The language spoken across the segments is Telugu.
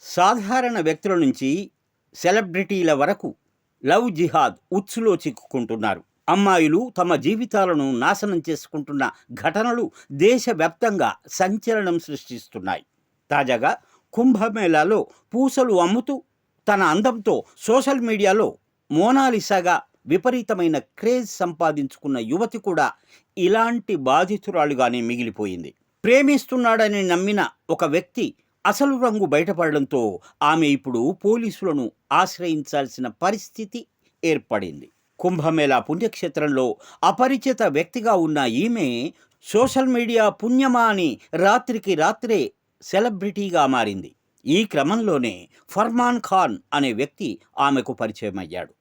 సాధారణ వ్యక్తుల నుంచి సెలబ్రిటీల వరకు లవ్ జిహాద్ ఉచ్చులో చిక్కుకుంటున్నారు. అమ్మాయిలు తమ జీవితాలను నాశనం చేసుకుంటున్న ఘటనలు దేశవ్యాప్తంగా సంచలనం సృష్టిస్తున్నాయి. తాజాగా కుంభమేళాలో పూసలు అమ్ముతూ తన అందంతో సోషల్ మీడియాలో మోనాలిసాగా విపరీతమైన క్రేజ్ సంపాదించుకున్న యువతి కూడా ఇలాంటి బాధితురాలుగానే మిగిలిపోయింది. ప్రేమిస్తున్నాడని నమ్మిన ఒక వ్యక్తి అసలు రంగు బయటపడడంతో ఆమె ఇప్పుడు పోలీసులను ఆశ్రయించాల్సిన పరిస్థితి ఏర్పడింది. కుంభమేళా పుణ్యక్షేత్రంలో అపరిచిత వ్యక్తిగా ఉన్న ఈమె సోషల్ మీడియా పుణ్యమా అని రాత్రికి రాత్రే సెలబ్రిటీగా మారింది. ఈ క్రమంలోనే ఫర్మాన్ ఖాన్ అనే వ్యక్తి ఆమెకు పరిచయం అయ్యాడు.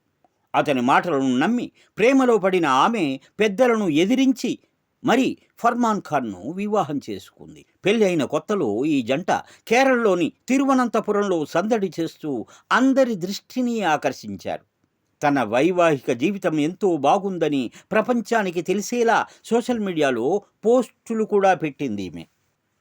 అతని మాటలను నమ్మి ప్రేమలో పడిన ఆమె పెద్దలను ఎదిరించి మరి ఫర్మాన్ ఖాన్ను వివాహం చేసుకుంది. పెళ్ళి అయిన కొత్తలో ఈ జంట కేరళలోని తిరువనంతపురంలో సందడి చేస్తూ అందరి దృష్టిని ఆకర్షించారు. తన వైవాహిక జీవితం ఎంతో బాగుందని ప్రపంచానికి తెలిసేలా సోషల్ మీడియాలో పోస్టులు కూడా పెట్టింది ఈమె.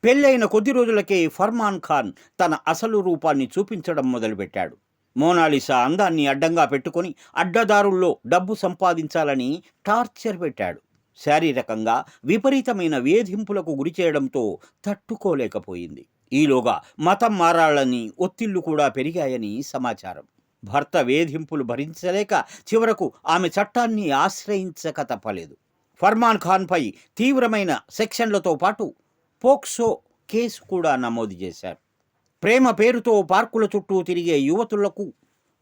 పెళ్ళైన కొద్ది రోజులకే ఫర్మాన్ ఖాన్ తన అసలు రూపాన్ని చూపించడం మొదలుపెట్టాడు. మోనాలిసా అందాన్ని అడ్డంగా పెట్టుకొని అడ్డదారుల్లో డబ్బు సంపాదించాలని టార్చర్ పెట్టాడు. శారీరకంగా విపరీతమైన వేధింపులకు గురి చేయడంతో తట్టుకోలేకపోయింది. ఈలోగా మతం మారాలని ఒత్తిళ్లు కూడా పెరిగాయని సమాచారం. భర్త వేధింపులు భరించలేక చివరకు ఆమె చట్టాన్ని ఆశ్రయించక తప్పలేదు. ఫర్మాన్ ఖాన్పై తీవ్రమైన సెక్షన్లతో పాటు పోక్సో కేసు కూడా నమోదు చేశారు. ప్రేమ పేరుతో పార్కుల చుట్టూ తిరిగే యువతులకు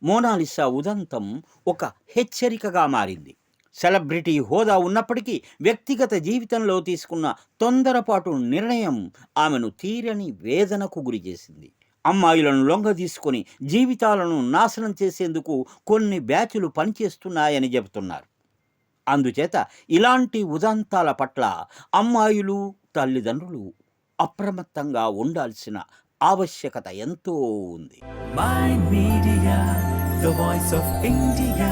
మోనాలిసా ఉదంతం ఒక హెచ్చరికగా మారింది. సెలబ్రిటీ హోదా ఉన్నప్పటికీ వ్యక్తిగత జీవితంలో తీసుకున్న తొందరపాటు నిర్ణయం ఆమెను తీరని వేదనకు గురిచేసింది. అమ్మాయిలను లొంగ తీసుకొని జీవితాలను నాశనం చేసేందుకు కొన్ని బ్యాచులు పనిచేస్తున్నాయని చెబుతున్నారు. అందుచేత ఇలాంటి ఉదంతాల పట్ల అమ్మాయిలు, తల్లిదండ్రులు అప్రమత్తంగా ఉండాల్సిన ఆవశ్యకత ఎంతో ఉంది. Mind Media, the voice of India.